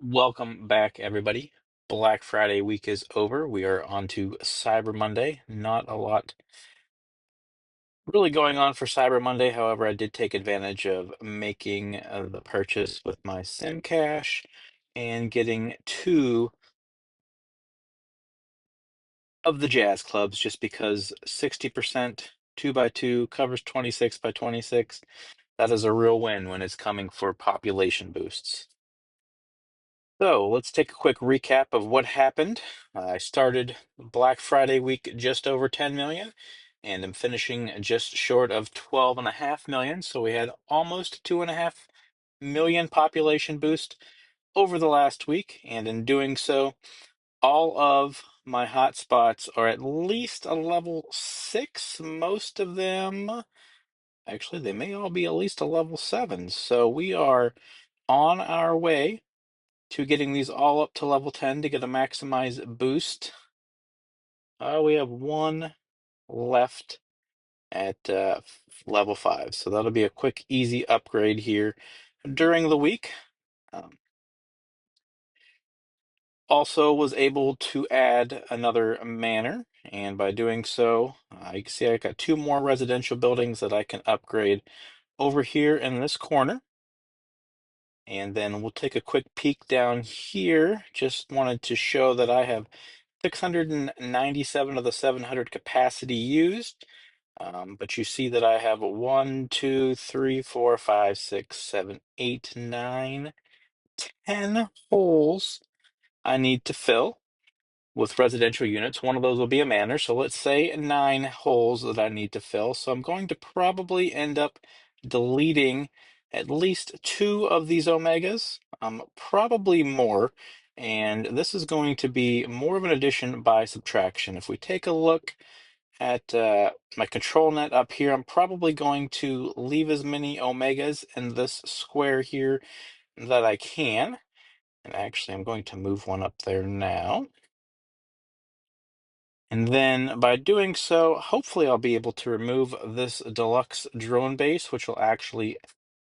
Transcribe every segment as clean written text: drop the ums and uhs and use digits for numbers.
Welcome back, everybody. Black Friday week is over. We are on to Cyber Monday. Not a lot really going on for Cyber Monday. However, I did take advantage of making the purchase with my SIM cash and getting two of the Jazz Clubs just because 60% 2x2 covers 26 by 26. That is a real win when it's coming for population boosts. So let's take a quick recap of what happened. I started Black Friday week just over 10 million, and I'm finishing just short of 12.5 million. So we had almost 2.5 million population boost over the last week. And in doing so, all of my hotspots are at least a level 6. Most of them, actually, they may all be at least a level 7. So we are on our way to getting these all up to level 10 to get a maximize boost. We have one left at level 5, so that'll be a quick, easy upgrade here during the week. Um, Also was able to add another manor, and by doing so, you can see I got two more residential buildings that I can upgrade over here in this corner. And then we'll take a quick peek down here. Just wanted to show that I have 697 of the 700 capacity used. But you see that I have 1, 2, 3, 4, 5, 6, 7, 8, 9, 10 holes I need to fill with residential units. One of those will be a manor. So let's say 9 holes that I need to fill. So I'm going to probably end up deleting at least 2 of these omegas, probably more. And this is going to be more of an addition by subtraction. If we take a look at my control net up here, I'm probably going to leave as many omegas in this square here that I can. And actually, I'm going to move one up there now. And then by doing so, hopefully I'll be able to remove this deluxe drone base, which will actually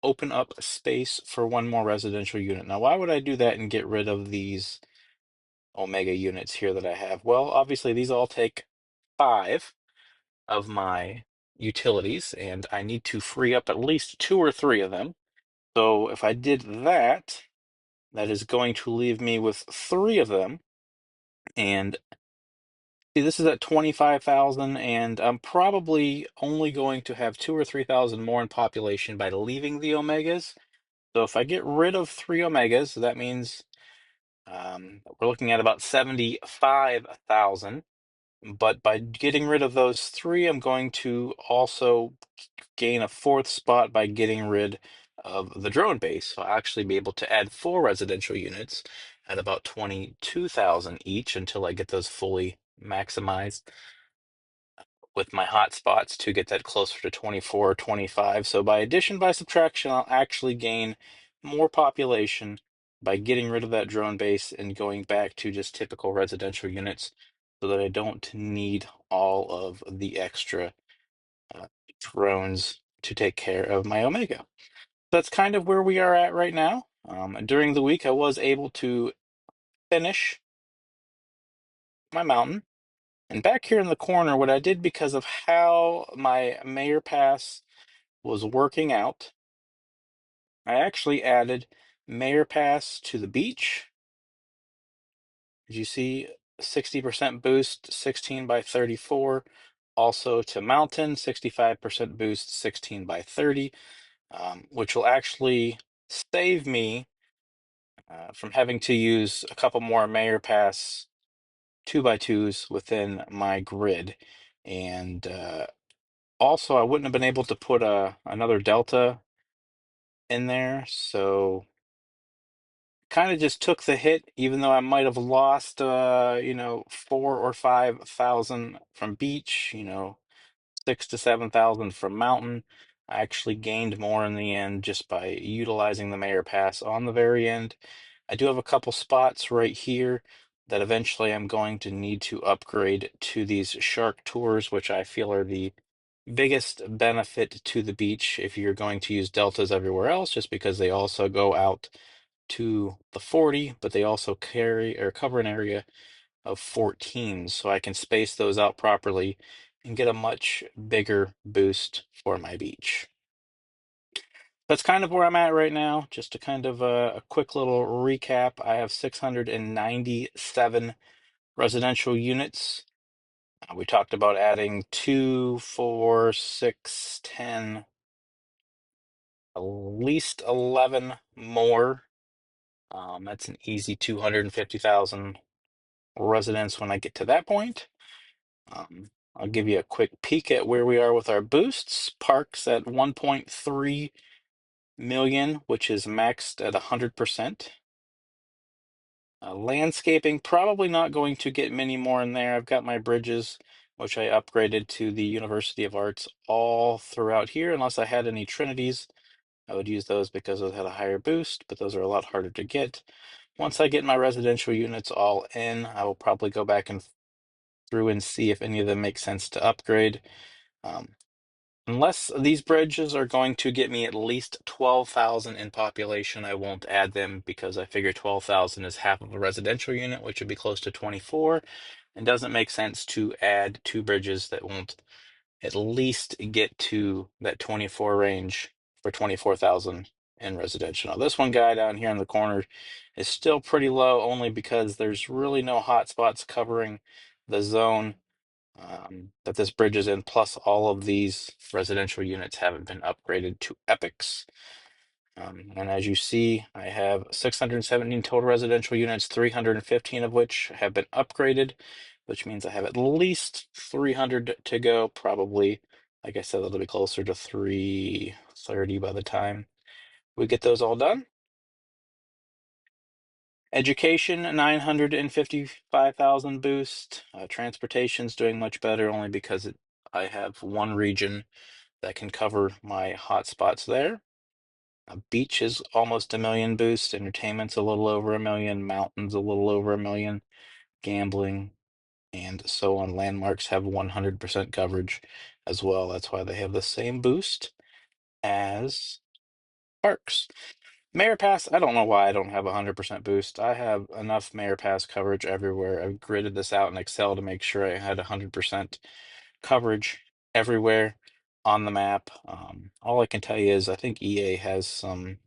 open up space for one more residential unit. Now, why would I do that and get rid of these Omega units here that I have? Well, obviously these all take 5 of my utilities, and I need to free up at least 2 or 3 of them. So if I did that, that is going to leave me with 3 of them. And see, this is at 25,000, and I'm probably only going to have 2 or 3,000 more in population by leaving the Omegas. So if I get rid of 3 Omegas, that means we're looking at about 75,000. But by getting rid of those 3, I'm going to also gain a 4th spot by getting rid of the drone base. So I'll actually be able to add 4 residential units at about 22,000 each until I get those fully maximized with my hotspots to get that closer to 24 or 25. So by addition by subtraction, I'll actually gain more population by getting rid of that drone base and going back to just typical residential units so that I don't need all of the extra uh, drones to take care of my Omega. That's kind of where we are at right now. During the week, I was able to finish my mountain. And back here in the corner, what I did because of how my Mayor Pass was working out, I actually added Mayor Pass to the beach. As you see, 60% boost, 16 by 34. Also to mountain, 65% boost, 16 by 30, which will actually save me from having to use a couple more Mayor Pass 2x2s within my grid. And also, I wouldn't have been able to put another Delta in there, so kind of just took the hit, even though I might have lost, 4 or 5 thousand from beach, 6 to 7 thousand from mountain. I actually gained more in the end just by utilizing the Mayor Pass on the very end. I do have a couple spots right here that eventually I'm going to need to upgrade to these shark tours, which I feel are the biggest benefit to the beach if you're going to use deltas everywhere else, just because they also go out to the 40, but they also carry or cover an area of 14, so I can space those out properly and get a much bigger boost for my beach. That's kind of where I'm at right now. Just to kind of a quick little recap, I have 697 residential units. We talked about adding 2, 4, 6, 10, at least 11 more. That's an easy 250,000 residents when I get to that point. I'll give you a quick peek at where we are with our boosts. Parks at 1.3 million, which is maxed at 100%. Landscaping, probably not going to get many more in there. I've got my bridges, which I upgraded to the University of Arts all throughout here, unless I had any Trinities. I would use those because those had a higher boost, but those are a lot harder to get. Once I get my residential units all in, I will probably go back and through and see if any of them make sense to upgrade. Um, Unless these bridges are going to get me at least 12,000 in population, I won't add them because I figure 12,000 is half of a residential unit, which would be close to 24. It doesn't make sense to add two bridges that won't at least get to that 24 range for 24,000 in residential. Now, this one guy down here in the corner is still pretty low only because there's really no hot spots covering the zone that this bridge is in, plus all of these residential units haven't been upgraded to epics. And as you see, I have 617 total residential units, 315 of which have been upgraded, which means I have at least 300 to go, probably. Like I said, that'll be closer to 330 by the time we get those all done. Education, 955,000 boost. Transportation's doing much better only because I have one region that can cover my hotspots there. Beach is almost a million boost. Entertainment's a little over a million. Mountains a little over a million. Gambling and so on. Landmarks have 100% coverage as well. That's why they have the same boost as parks. Mayor Pass, I don't know why I don't have 100% boost. I have enough Mayor Pass coverage everywhere. I've gridded this out in Excel to make sure I had 100% coverage everywhere on the map. All I can tell you is I think EA has some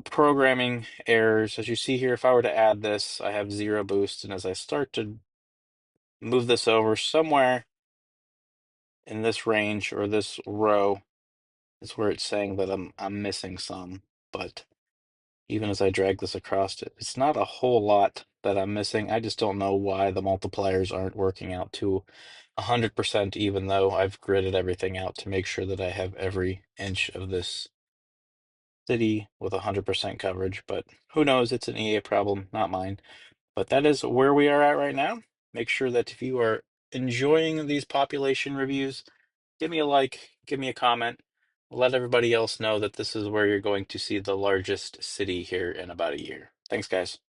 programming errors. As you see here, if I were to add this, I have 0 boost, and as I start to move this over somewhere in this range or this row is where it's saying that I'm missing some. But even as I drag this across it, it's not a whole lot that I'm missing. I just don't know why the multipliers aren't working out to 100%, even though I've gridded everything out to make sure that I have every inch of this city with 100% coverage. But who knows? It's an EA problem, not mine. But that is where we are at right now. Make sure that if you are enjoying these population reviews, give me a like, give me a comment, let everybody else know that this is where you're going to see the largest city here in about a year. Thanks, guys.